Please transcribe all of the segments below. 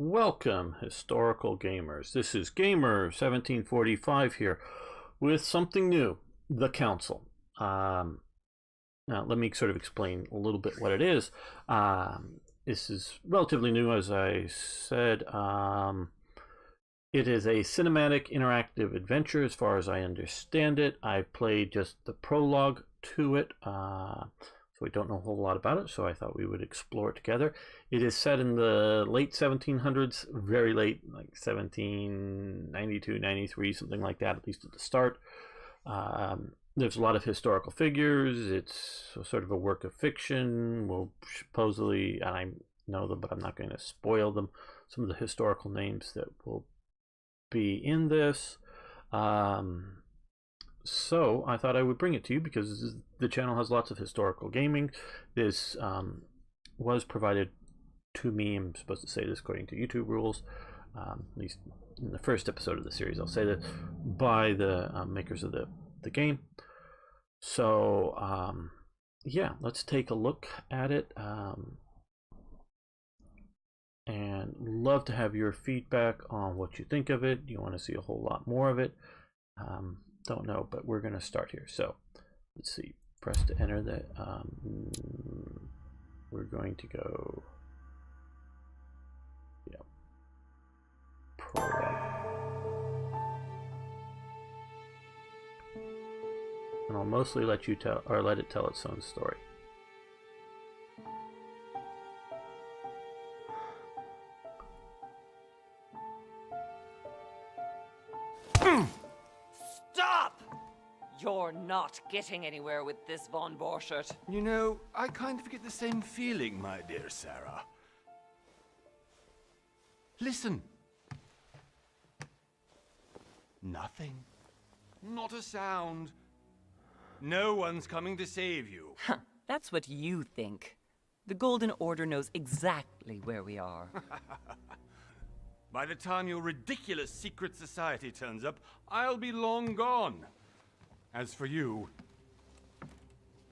Welcome, historical gamers. This is Gamer1745 here with something new, the Council. Now, let me sort of explain a little bit what it is. This is relatively new, as I said. It is a cinematic interactive adventure as far as I understand it. I played just the prologue to it, so we don't know a whole lot about it, so I thought we would explore it together. It is set in the late 1700s, very late, like 1792, 93, something like that, at least at the start. There's a lot of historical figures. It's sort of a work of fiction. We'll supposedly, and I know them, but I'm not going to spoil them, some of the historical names that will be in this. So I thought I would bring it to you because the channel has lots of historical gaming. This was provided to me, I'm supposed to say this according to YouTube rules, at least in the first episode of the series I'll say that, by the makers of the game. So yeah, let's take a look at it, and love to have your feedback on what you think of it. Do you want to see a whole lot more of it? Don't know, but we're going to start here. So let's see, press to enter the we're going to go, yeah, prologue, and I'll mostly let you tell, or let it tell its own story. You're not getting anywhere with this, Von Borchert. You know, I kind of get the same feeling, my dear Sarah. Listen. Nothing. Not a sound. No one's coming to save you. That's what you think. The Golden Order knows exactly where we are. By the time your ridiculous secret society turns up, I'll be long gone. As for you,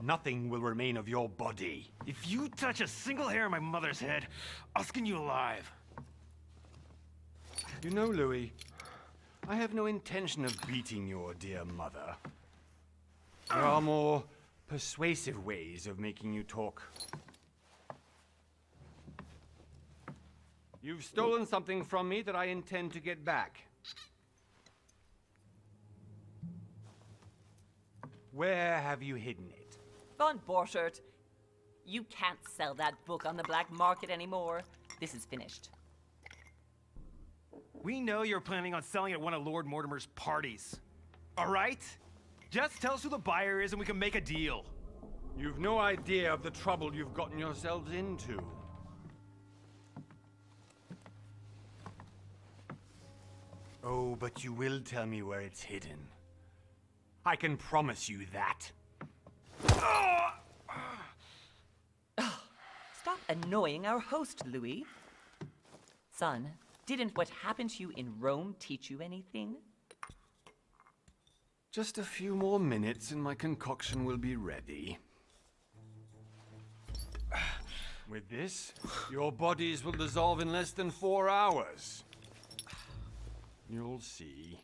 nothing will remain of your body. If you touch a single hair on my mother's head, I'll skin you alive. You know, Louis, I have no intention of beating your dear mother. There are more persuasive ways of making you talk. You've stolen something from me that I intend to get back. Where have you hidden it? Von Borchert, you can't sell that book on the black market anymore. This is finished. We know you're planning on selling at one of Lord Mortimer's parties. All right? Just tell us who the buyer is and we can make a deal. You've no idea of the trouble you've gotten yourselves into. Oh, but you will tell me where it's hidden. I can promise you that. Stop annoying our host, Louis. Son, didn't what happened to you in Rome teach you anything? Just a few more minutes and my concoction will be ready. With this, your bodies will dissolve in less than 4 hours. You'll see.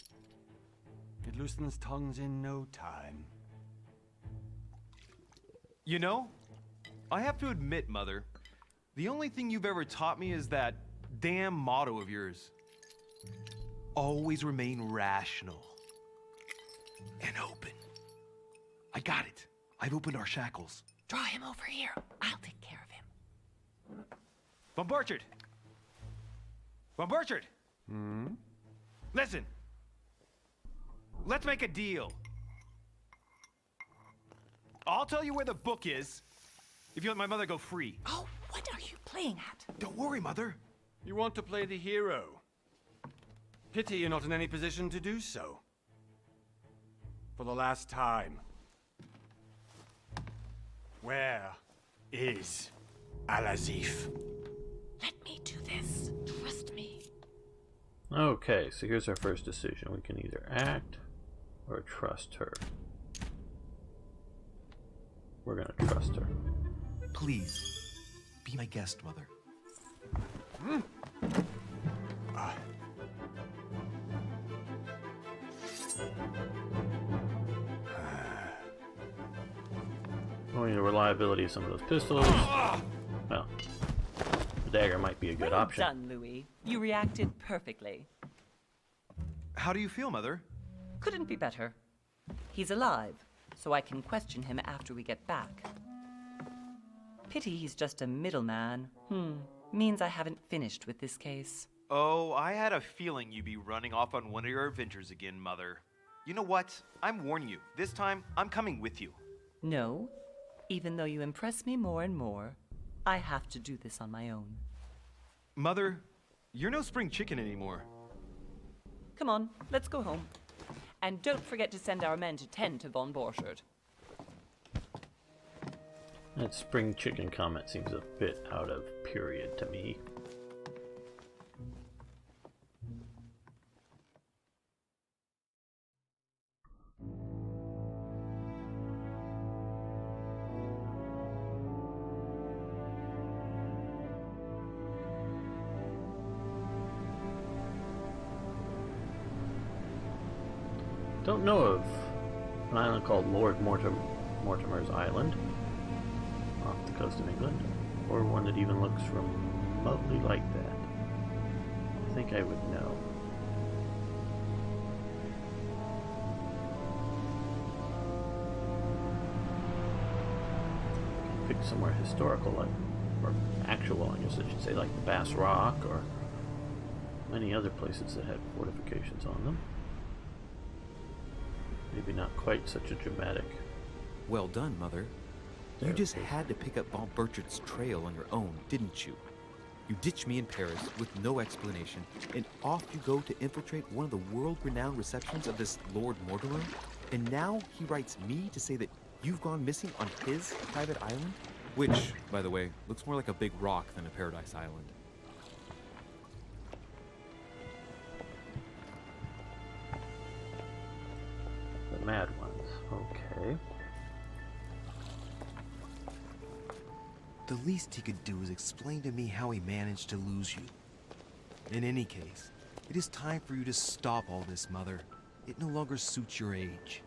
It loosens tongues in no time. You know, I have to admit, Mother, the only thing you've ever taught me is that damn motto of yours. Always remain rational. And open. I got it. I've opened our shackles. Draw him over here. I'll take care of him. Von Borchert! Von Borchert! Listen. Let's make a deal. I'll tell you where the book is if you let my mother go free. Oh, what are you playing at? Don't worry, Mother. You want to play the hero. Pity you're not in any position to do so. For the last time. Where is Al-Azif? Let me do this. Trust me. Okay, so here's our first decision. We can either act or trust her. We're gonna trust her. Please, be my guest, Mother. the reliability of some of those pistols. Well, the dagger might be a good option. Well done, Louis. You reacted perfectly. How do you feel, Mother? Couldn't be better. He's alive, so I can question him after we get back. Pity he's just a middleman. Means I haven't finished with this case. Oh, I had a feeling you'd be running off on one of your adventures again, Mother. You know what? I'm warning you. This time, I'm coming with you. No, even though you impress me more and more, I have to do this on my own. Mother, you're no spring chicken anymore. Come on, let's go home. And don't forget to send our men to tend to von Borchardt. That spring chicken comment seems a bit out of period to me. Don't know of an island called Lord Mortimer's Island off the coast of England, or one that even looks remotely like that. I think I would know. Pick somewhere historical, like, or actual, I guess I should say, like the Bass Rock, or many other places that had fortifications on them. Maybe not quite such a dramatic. Well done, Mother. You just had to pick up von Borchardt's trail on your own, didn't you? You ditch me in Paris with no explanation, and off you go to infiltrate one of the world-renowned receptions of this Lord Mortimer? And now he writes me to say that you've gone missing on his private island? Which, by the way, looks more like a big rock than a paradise island. The mad ones, okay. The least he could do is explain to me how he managed to lose you. In any case, it is time for you to stop all this, Mother. It no longer suits your age.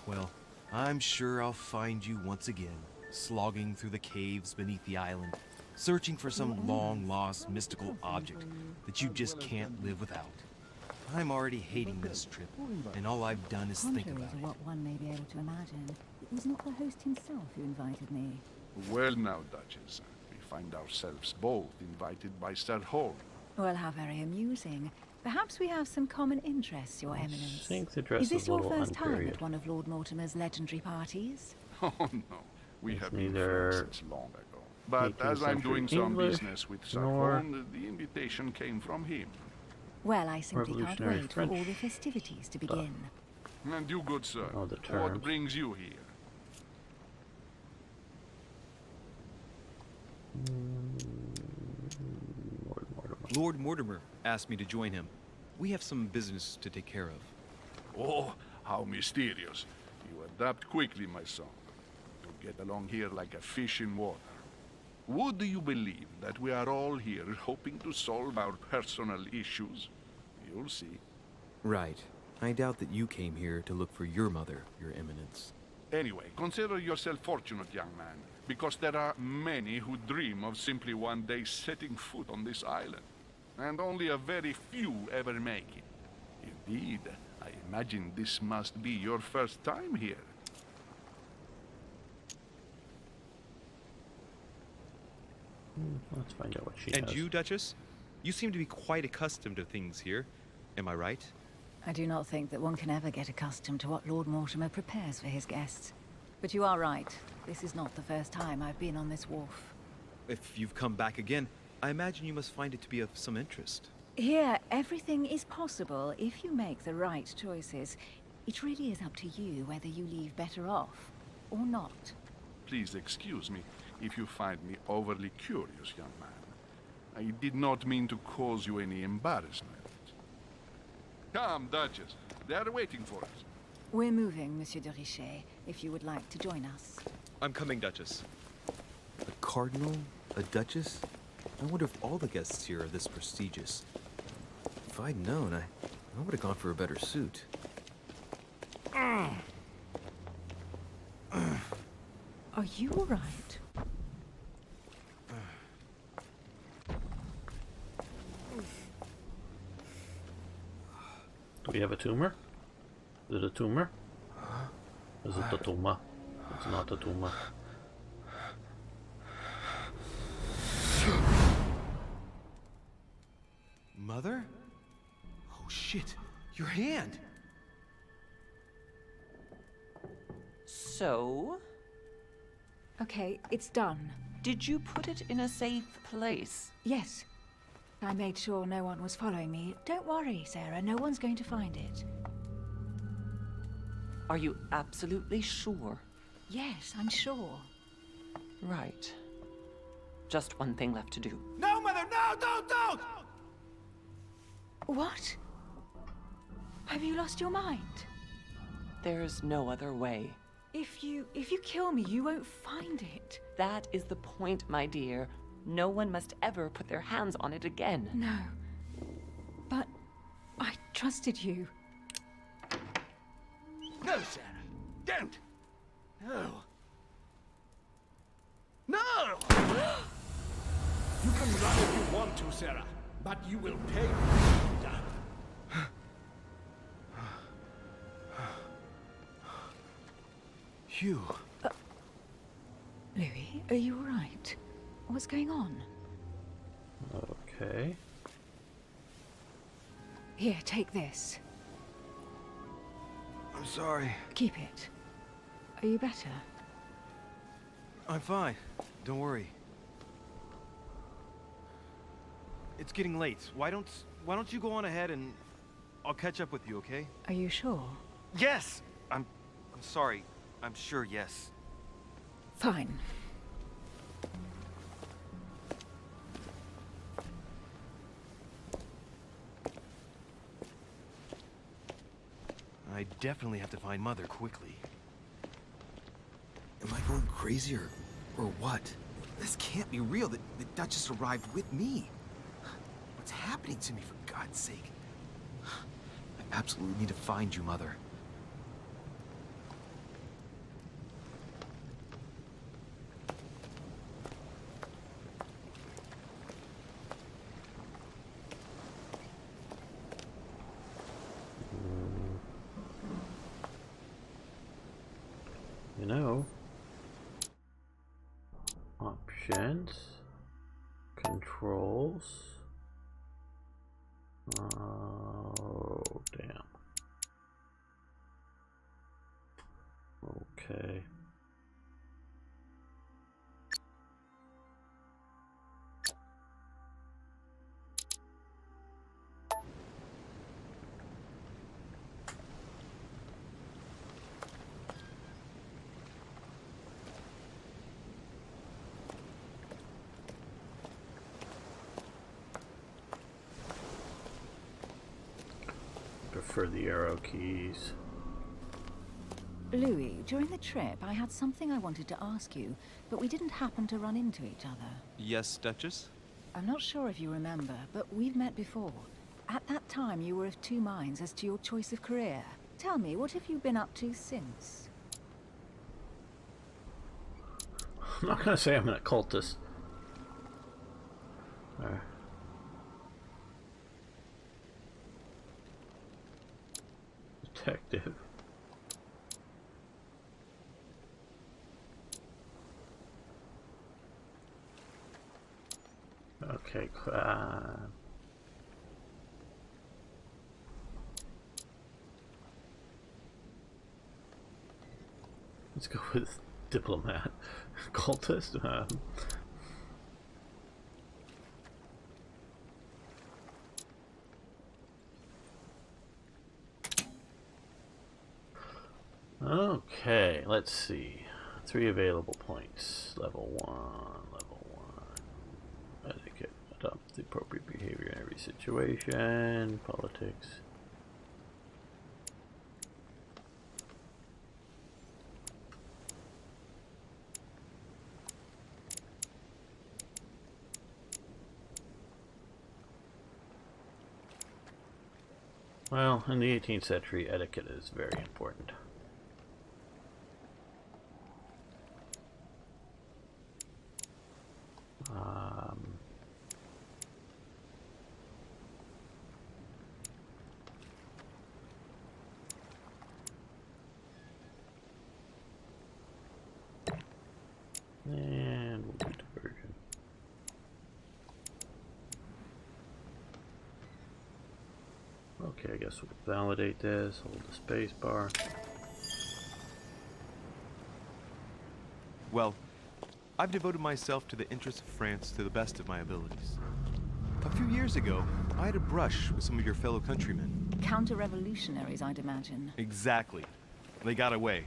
Well, I'm sure I'll find you once again, slogging through the caves beneath the island, searching for some long-lost mystical object that you just can't live without. I'm already hating this trip, and all I've done is think Contrary about to it. what one may be able to imagine, it was not the host himself who invited me. Well now, Duchess, we find ourselves both invited by Sir Hall. Well, how very amusing. Perhaps we have some common interests, Your Eminence. I think the dress Is this is a your little first time unperiod. at one of Lord Mortimer's legendary parties? Oh no, we It's have been neither friends since long ago. But 18th as I'm doing century some English, business with Sir nor Hall, the invitation came from him. Well, I simply can't Revolutionary wait for all French the festivities to stuff. begin. And you, good sir, Oh, the terms. what brings you here? Lord Mortimer. Lord Mortimer asked me to join him. We have some business to take care of. Oh, how mysterious. You adapt quickly, my son. You get along here like a fish in water. Would you believe that we are all here hoping to solve our personal issues? You'll see. Right. I doubt that you came here to look for your mother, Your Eminence. Anyway, consider yourself fortunate, young man, because there are many who dream of simply one day setting foot on this island, and only a very few ever make it. Indeed, I imagine this must be your first time here. Let's find out what she And has. you, Duchess? You seem to be quite accustomed to things here. Am I right? I do not think that one can ever get accustomed to what Lord Mortimer prepares for his guests. But you are right. This is not the first time I've been on this wharf. If you've come back again, I imagine you must find it to be of some interest. Here, everything is possible if you make the right choices. It really is up to you whether you leave better off or not. Please excuse me if you find me overly curious, young man. I did not mean to cause you any embarrassment. Come, Duchess. They are waiting for us. We're moving, Monsieur de Richet, if you would like to join us. I'm coming, Duchess. A cardinal? A duchess? I wonder if all the guests here are this prestigious. If I'd known, I would have gone for a better suit. I Are you all right? Do we have a tumor? Is it a tumor? Is it a tumor? It's not a tumor. Mother? Oh shit, your hand! So, Okay, it's done. did you put it in a safe place? Yes. I made sure no one was following me. Don't worry, Sarah, no one's going to find it. Are you absolutely sure? Yes, I'm sure. Right. Just one thing left to do. No, Mother, no, don't! What? Have you lost your mind? There's no other way. If you kill me, you won't find it. That is the point, my dear. No one must ever put their hands on it again. No. But I trusted you. No, Sarah. Don't. No. No! You can run if you want to, Sarah, but you will pay. Hugh. Louis, are you all right? What's going on? Okay. Here, take this. I'm sorry. Keep it. Are you better? I'm fine. Don't worry. It's getting late. Why don't you go on ahead and I'll catch up with you, okay? Are you sure? Yes! I'm sorry. I'm sure, yes. Fine. I definitely have to find Mother quickly. Am I going crazy or what? This can't be real. The Duchess arrived with me. What's happening to me, for God's sake? I absolutely need to find you, Mother. You know, options, controls. Oh, damn. Okay. Prefer the arrow keys. Louis, during the trip, I had something I wanted to ask you, but we didn't happen to run into each other. Yes, Duchess? I'm not sure if you remember, but we've met before. At that time, you were of two minds as to your choice of career. Tell me, what have you been up to since? I'm not gonna say I'm an occultist. Detective. Okay, let's go with diplomat. Cultist? Okay, let's see. 3 available points. Level 1, level 1. Etiquette. Adopt the appropriate behavior in every situation. Politics. Well, in the 18th century, etiquette is very important. Okay, I guess we'll validate this. Hold the space bar. Well, I've devoted myself to the interests of France to the best of my abilities. A few years ago, I had a brush with some of your fellow countrymen. Counter-revolutionaries, I'd imagine. Exactly. They got away,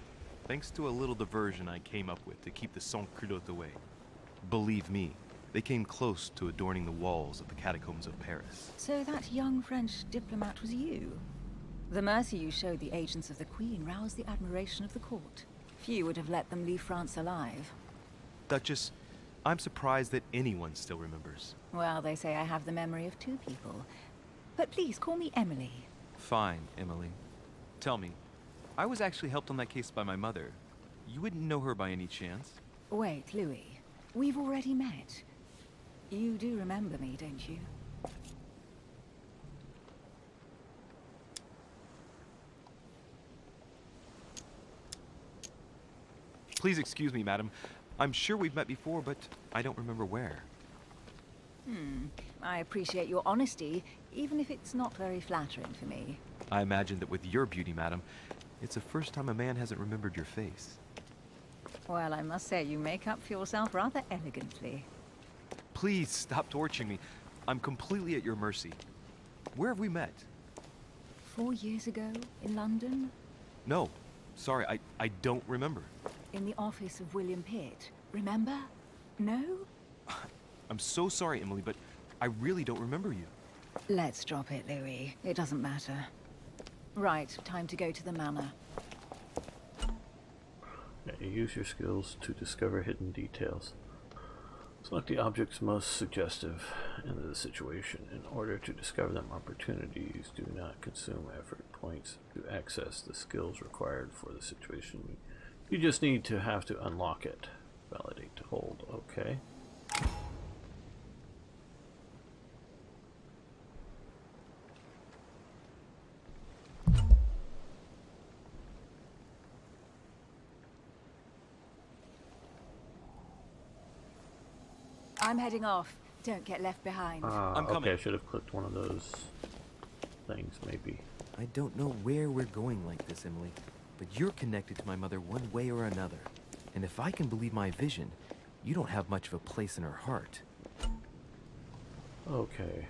thanks to a little diversion I came up with to keep the sans-culottes away. Believe me, they came close to adorning the walls of the catacombs of Paris. So that young French diplomat was you? The mercy you showed the agents of the Queen roused the admiration of the court. Few would have let them leave France alive. Duchess, I'm surprised that anyone still remembers. Well, they say I have the memory of two people. But please, call me Emily. Fine, Emily. Tell me, I was actually helped on that case by my mother. You wouldn't know her by any chance? Wait, Louis. We've already met. You do remember me, don't you? Please excuse me, madam. I'm sure we've met before, but I don't remember where. I appreciate your honesty, even if it's not very flattering for me. I imagine that with your beauty, madam, it's the first time a man hasn't remembered your face. Well, I must say you make up for yourself rather elegantly. Please stop torturing me. I'm completely at your mercy. Where have we met? 4 years ago, in London? No. Sorry, I don't remember. In the office of William Pitt. Remember? No? I'm so sorry, Emily, but I really don't remember you. Let's drop it, Louis. It doesn't matter. Right, time to go to the manor. Yeah, use your skills to discover hidden details. Select the objects most suggestive in the situation. In order to discover them, opportunities do not consume effort points to access the skills required for the situation. You just need to have to unlock it. Validate to hold. Okay. I'm heading off. Don't get left behind. I'm coming. Okay, I should have clicked one of those things, maybe. I don't know where we're going like this, Emily, but you're connected to my mother one way or another. And if I can believe my vision, you don't have much of a place in her heart. Okay.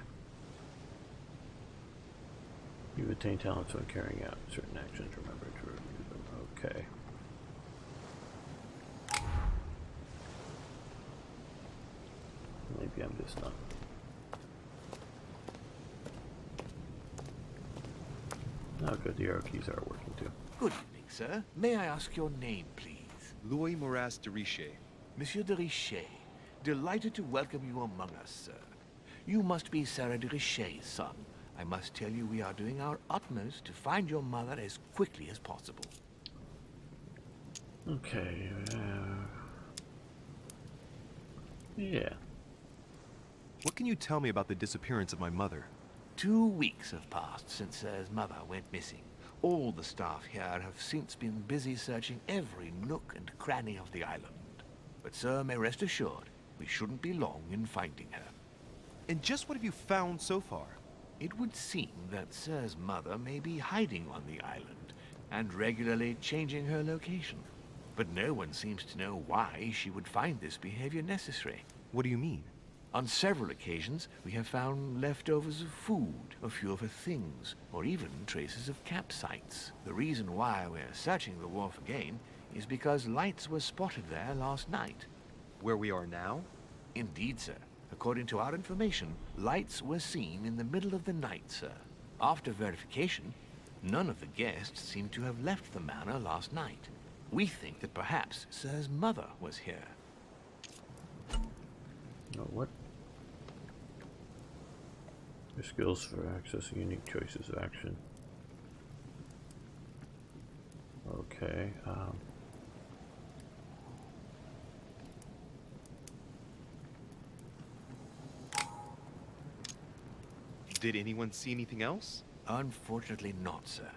You attain talents when carrying out certain actions. Remember to review them. Okay. Maybe I'm just not. Oh, good. The arrow keys are working too. Good evening, sir. May I ask your name, please? Louis de Richet. Monsieur de Richet. Delighted to welcome you among us, sir. You must be Sarah de Richet's son. I must tell you we are doing our utmost to find your mother as quickly as possible. Okay. Yeah. What can you tell me about the disappearance of my mother? 2 weeks have passed since Sir's mother went missing. All the staff here have since been busy searching every nook and cranny of the island. But Sir may rest assured, we shouldn't be long in finding her. And just what have you found so far? It would seem that Sir's mother may be hiding on the island and regularly changing her location. But no one seems to know why she would find this behavior necessary. What do you mean? On several occasions, we have found leftovers of food, a few of her things, or even traces of campsites. The reason why we're searching the wharf again is because lights were spotted there last night. Where we are now? Indeed, sir. According to our information, lights were seen in the middle of the night, sir. After verification, none of the guests seem to have left the manor last night. We think that perhaps Sir's mother was here. What? Your skills for accessing unique choices of action. Okay. Did anyone see anything else? Unfortunately not, sir.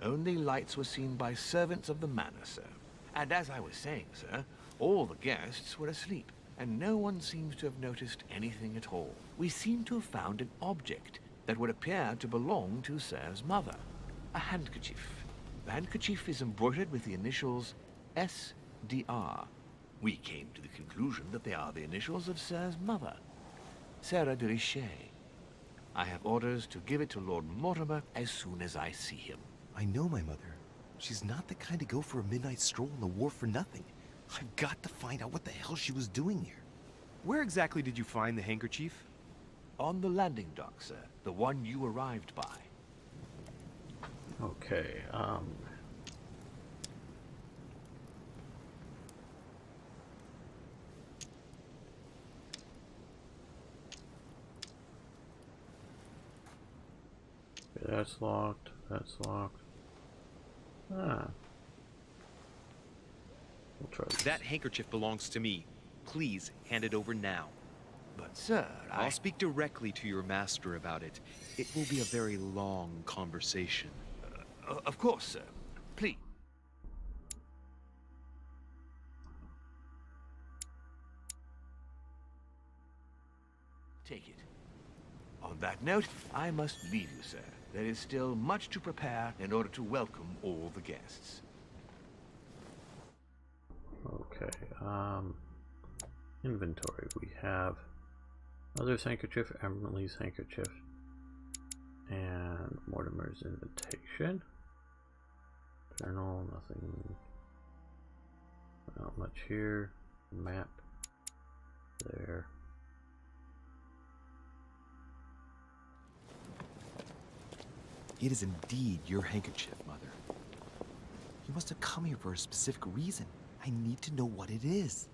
Only lights were seen by servants of the manor, sir. And as I was saying, sir, all the guests were asleep, and no one seems to have noticed anything at all. We seem to have found an object that would appear to belong to Sir's mother. A handkerchief. The handkerchief is embroidered with the initials SDR. We came to the conclusion that they are the initials of Sir's mother, Louis de Richet. I have orders to give it to Lord Mortimer as soon as I see him. I know my mother. She's not the kind to go for a midnight stroll on the wharf for nothing. I've got to find out what the hell she was doing here. Where exactly did you find the handkerchief? On the landing dock, sir. The one you arrived by. Okay, okay, that's locked, that's locked. Ah. We'll try this. That handkerchief belongs to me. Please hand it over now. But, sir, I'll speak directly to your master about it. It will be a very long conversation. Of course, sir. Please. Take it. On that note, I must leave you, sir. There is still much to prepare in order to welcome all the guests. Okay, inventory. We have Mother's handkerchief, Emily's handkerchief, and Mortimer's invitation. Journal, nothing. Not much here. Map. There. It is indeed your handkerchief, Mother. You must have come here for a specific reason. I need to know what it is.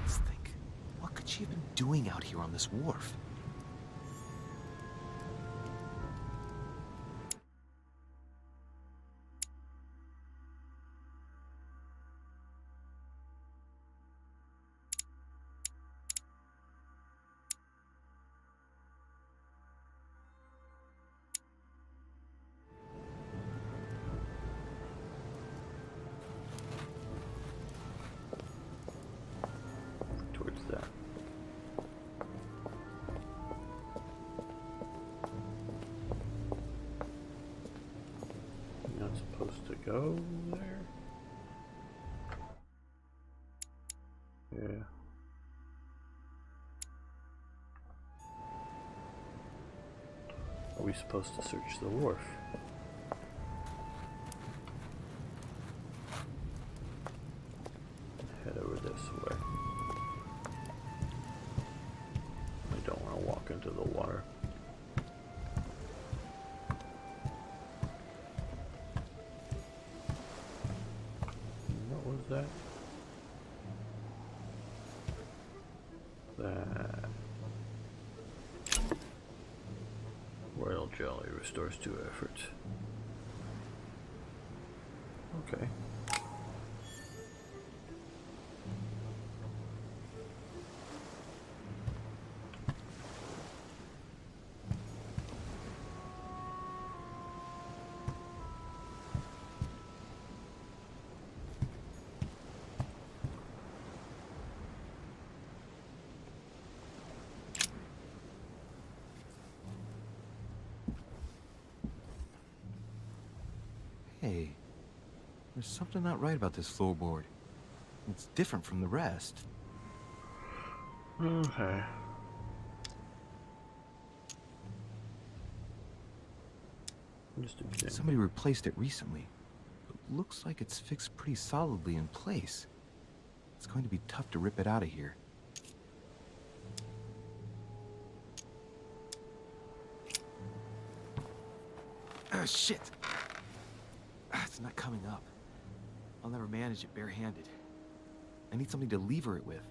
Let's think. What could she have been doing out here on this wharf? Towards that. Not supposed to go there. Yeah. Are we supposed to search the wharf? Head over this way. I don't want to walk into the water. What was that? That royal jelly restores 2 efforts. Okay. Hey, there's something not right about this floorboard. It's different from the rest. Okay. Just examine. Somebody replaced it recently. It looks like it's fixed pretty solidly in place. It's going to be tough to rip it out of here. Ah, shit! It's not coming up. I'll never manage it barehanded. I need something to lever it with.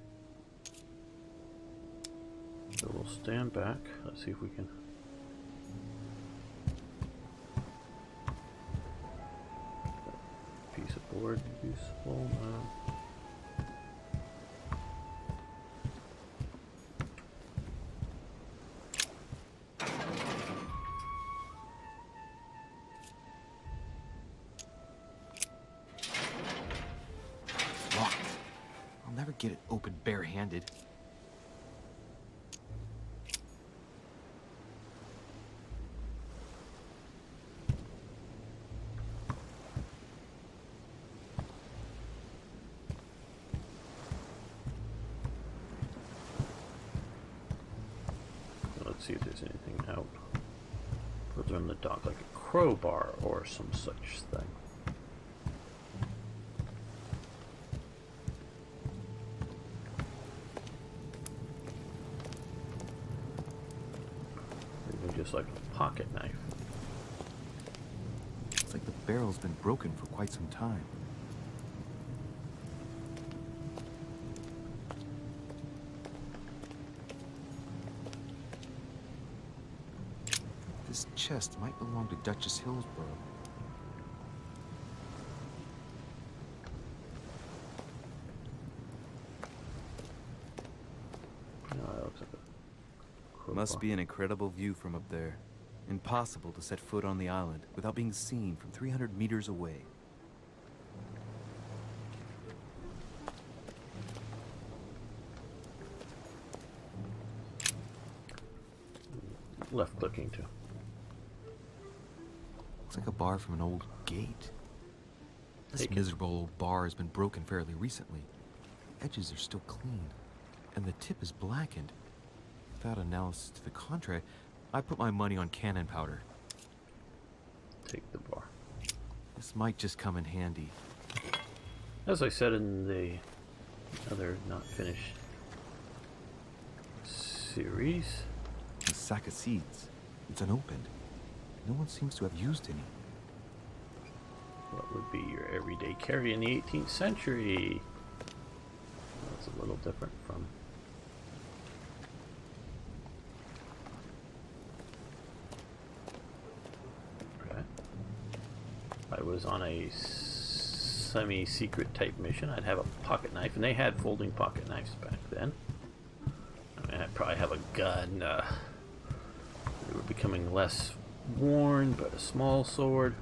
So we'll stand back. Let's see if we can. Piece of board useful. No. Locked. I'll never get it open barehanded. see if there's anything out further in the dock, like a crowbar or some such thing. Even just like a pocket knife. It's like the barrel's been broken for quite some time. This chest might belong to Duchess Hillsborough. No, that looks like a crowbar. Must be an incredible view from up there. Impossible to set foot on the island without being seen from 300 meters away. Left clicking too. Looks like a bar from an old gate. This Take it. miserable old bar has been broken fairly recently. The edges are still clean, and the tip is blackened. Without analysis to the contrary, I put my money on cannon powder. Take the bar. This might just come in handy. As I said in the other not finished series, A sack of seeds. It's unopened. No one seems to have used any. what would be your everyday carry in the 18th century? That's a little different from I was on a semi-secret type mission. I'd have a pocket knife, and they had folding pocket knives back then. I mean, I'd probably have a gun. They were becoming less worn, but a small sword.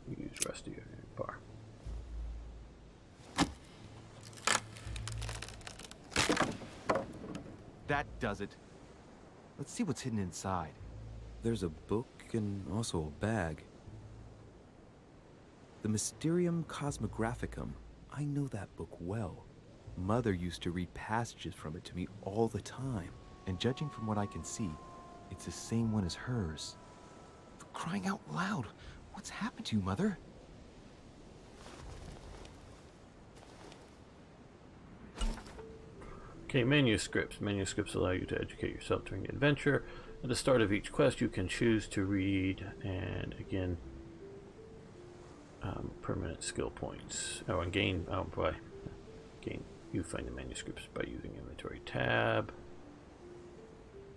Use rest of your bar. That does it. Let's see what's hidden inside. There's a book and also a bag. The Mysterium Cosmographicum. I know that book well. Mother used to read passages from it to me all the time. And judging from what I can see, it's the same one as hers. For crying out loud, what's happened to you, Mother? Okay, manuscripts. Manuscripts allow you to educate yourself during the adventure. At the start of each quest, you can choose to read, and again, permanent skill points. Oh, and gain. Oh boy, gain. You find the manuscripts by using inventory tab.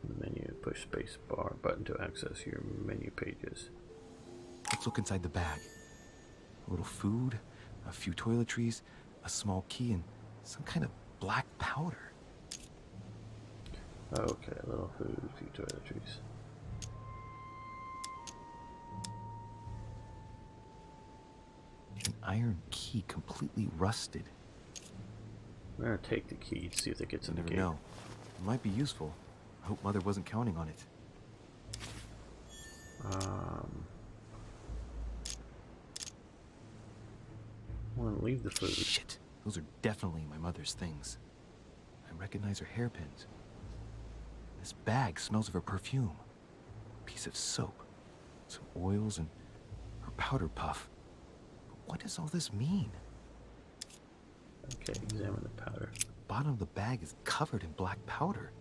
In the menu, push space bar button to access your menu pages. Let's look inside the bag. A little food, a few toiletries, a small key, and some kind of black powder. Okay, a little food, a few toiletries. An iron key completely rusted. I'm gonna take the key to see if it gets in the Never gate. know. It might be useful. I hope Mother wasn't counting on it. I'm gonna leave the food. Shit. Those are definitely my mother's things. I recognize her hairpins. This bag smells of her perfume. A piece of soap. Some oils and her powder puff. But what does all this mean? Okay, examine the powder. The bottom of the bag is covered in black powder.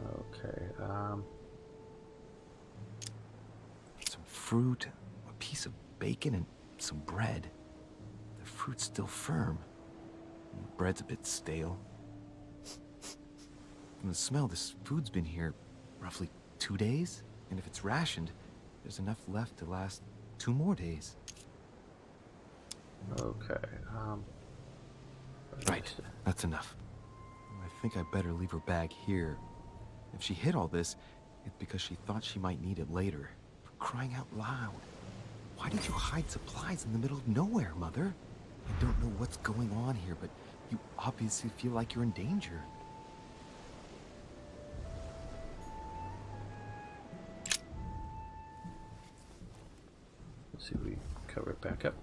Okay, Some fruit, a piece of bacon, and some bread. The fruit's still firm. And the bread's a bit stale. From the smell, this food's been here roughly 2 days. And if it's rationed, there's enough left to last 2 more days. okay, Right, that's enough. I think I better leave her bag here. If she hid all this, it's because she thought she might need it later. For crying out loud. Why did you hide supplies in the middle of nowhere, Mother? I don't know what's going on here, but you obviously feel like you're in danger. Let's see if we cover it back up.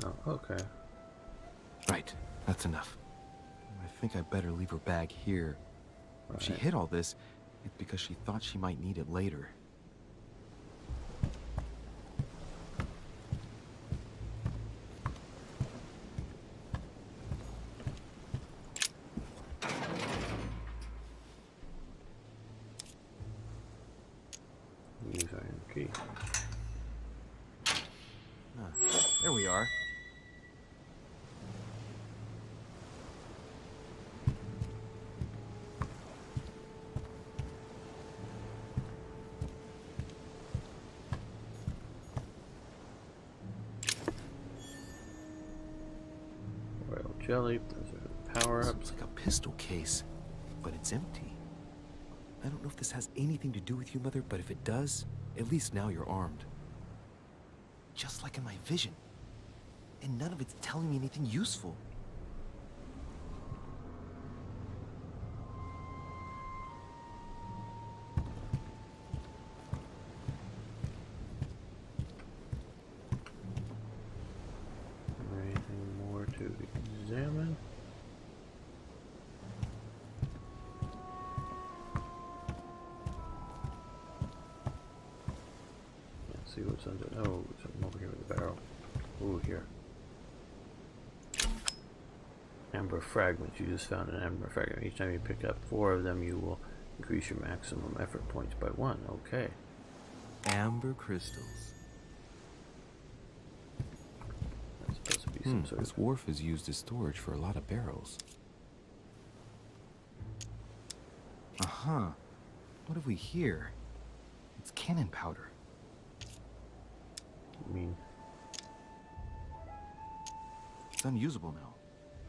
Oh, okay. Right, that's enough. I think I better leave her bag here. If she hid all this, it's because she thought she might need it later. Use iron key. There we are. Royal jelly. Those are power-ups. Looks like a pistol case, but it's empty. I don't know if this has anything to do with you, Mother, but if it does, at least now you're armed. Just like in my vision. And none of it's telling me anything useful. Anything more to examine? Let's see what's under. Oh, something over here with the barrel. Ooh, here. Amber fragments. You just found an amber fragment. Each time you pick up 4 of them, you will increase your maximum effort points by 1. Okay. Amber crystals. That's supposed to be some sort This of. wharf is used as storage for a lot of barrels. Uh-huh. What have we here? It's cannon powder. I mean, It's unusable now.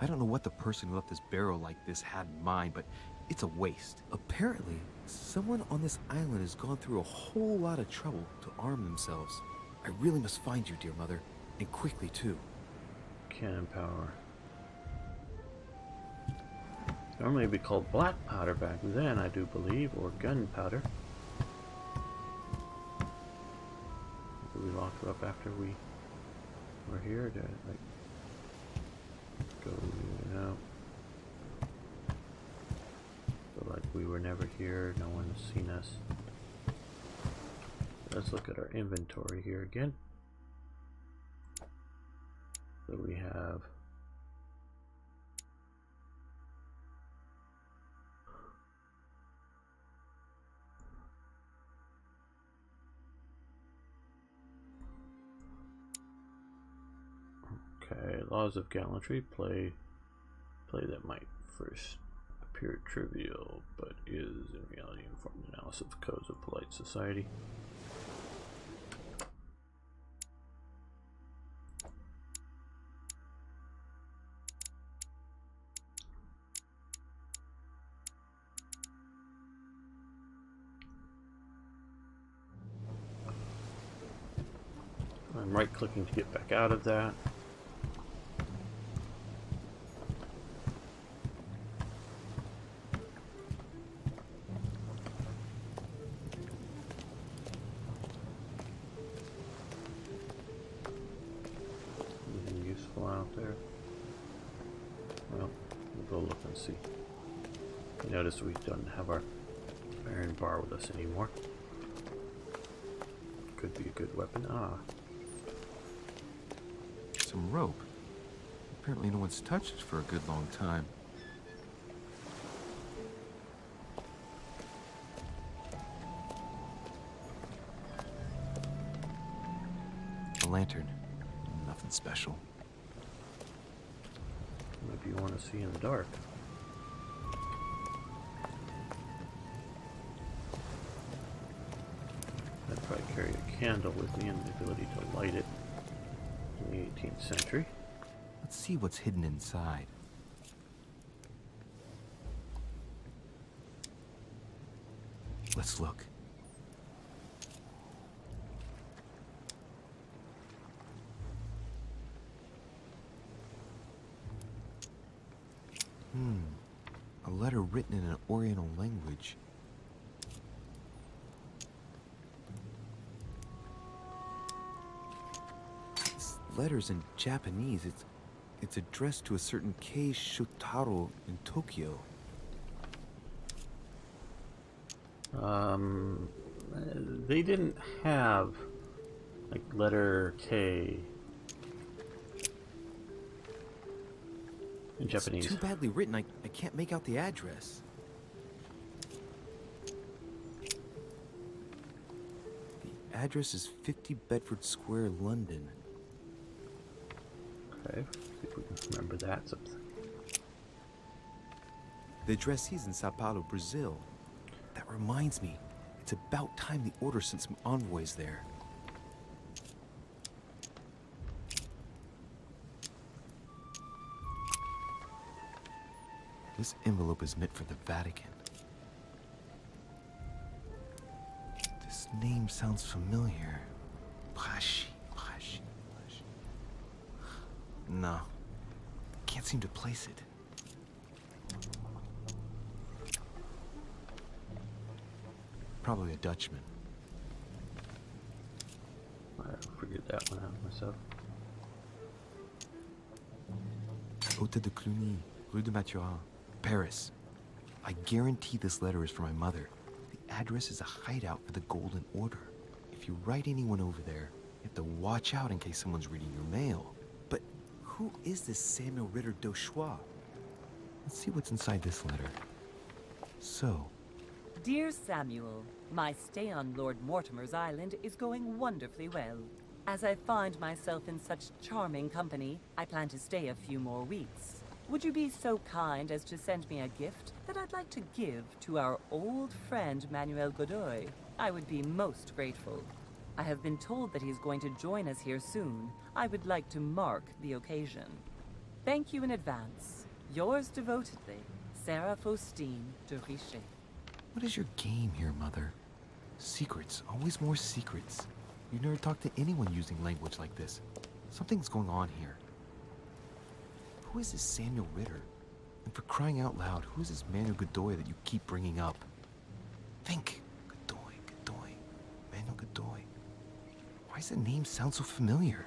I don't know what the person who left this barrel like this had in mind, but it's a waste. Apparently, someone on this island has gone through a whole lot of trouble to arm themselves. I really must find you, dear mother, and quickly too. cannon power. Normally it'd be called black powder back then, I do believe, or gunpowder. Did we lock her up after we were here? Did I, like, go, no. So like we were never here, no one has seen us. Let's look at our inventory here again. So we have laws of gallantry, play that might first appear trivial, but is in reality informed analysis of codes of polite society. I'm right clicking to get back out of that. Anything useful out there? Well, we'll go look and see. You notice we don't have our iron bar with us anymore. Could be a good weapon. Ah. Some rope. Apparently no one's touched it for a good long time. A lantern. Nothing special. Maybe you want to see in the dark. I'd probably carry a candle with me and the ability to light it in the 18th century. Let's see what's hidden inside. Let's look. A letter written in an Oriental language. letters in Japanese. It's addressed to a certain Kei Shotaro in Tokyo. They didn't have like letter K in Japanese. It's too badly written. I can't make out the address. The address is 50 Bedford Square, London. Okay, see if we can remember that. Something. The addressee's in Sao Paulo, Brazil. That reminds me, it's about time the order sent some envoys there. This envelope is meant for the Vatican. This name sounds familiar. Prashi. No, can't seem to place it. Probably a Dutchman. I figured that one out myself. Hôtel de Cluny, Rue de Mathurin, Paris. I guarantee this letter is for my mother. The address is a hideout for the Golden Order. If you write anyone over there, you have to watch out in case someone's reading your mail. But who is this Samuel Ritter d'Auchois? Let's see what's inside this letter. So, Dear Samuel, my stay on Lord Mortimer's island is going wonderfully well. As I find myself in such charming company, I plan to stay a few more weeks. Would you be so kind as to send me a gift that I'd like to give to our old friend Manuel Godoy? I would be most grateful. I have been told that he's going to join us here soon. I would like to mark the occasion. Thank you in advance. Yours devotedly, Sarah Faustine de Richet. what is your game here, Mother? Secrets, always more secrets. You never talk to anyone using language like this. Something's going on here. Who is this Samuel Ritter? And for crying out loud, who is this Manuel Godoy that you keep bringing up? Think. Godoy. Manuel Godoy. Why does the name sound so familiar?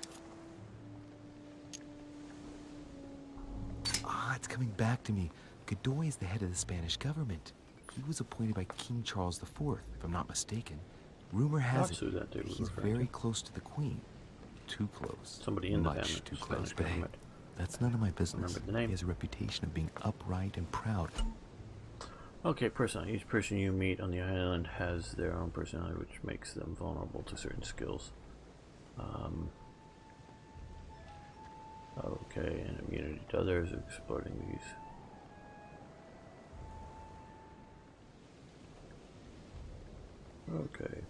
Ah, it's coming back to me. Godoy is the head of the Spanish government. He was appointed by King Charles IV, if I'm not mistaken. Rumor has it that he's very close to the Queen. Too close. Somebody in the Much family. too close, but hey, that's none of my business. Remember the name. He has a reputation of being upright and proud. Okay, personality. Each person you meet on the island has their own personality, which makes them vulnerable to certain skills. Okay, and immunity to others, exploiting these. Okay.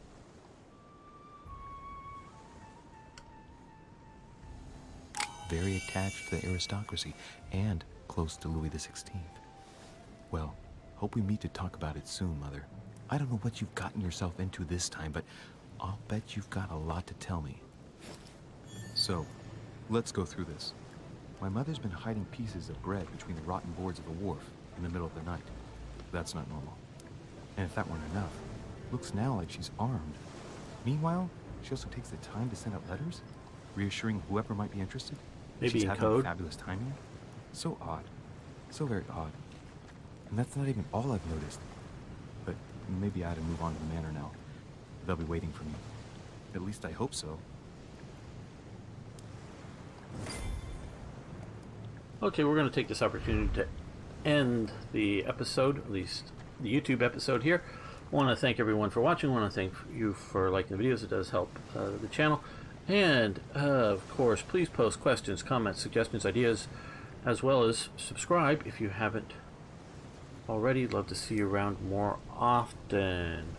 Very attached to the aristocracy and close to Louis XVI. Well, hope we meet to talk about it soon, Mother. I don't know what you've gotten yourself into this time, but I'll bet you've got a lot to tell me. So, let's go through this. My mother's been hiding pieces of bread between the rotten boards of the wharf in the middle of the night. That's not normal. And if that weren't enough, looks now like she's armed. Meanwhile, she also takes the time to send out letters, reassuring whoever might be interested. Maybe she's in having code. a fabulous time here. So odd. So very odd. And that's not even all I've noticed. But maybe I ought to move on to the manor now. They'll be waiting for me. At least I hope so. Okay, we're going to take this opportunity to end the episode, at least the YouTube episode here. I want to thank everyone for watching. I want to thank you for liking the videos. It does help the channel. And, of course, please post questions, comments, suggestions, ideas, as well as subscribe if you haven't already. Love to see you around more often.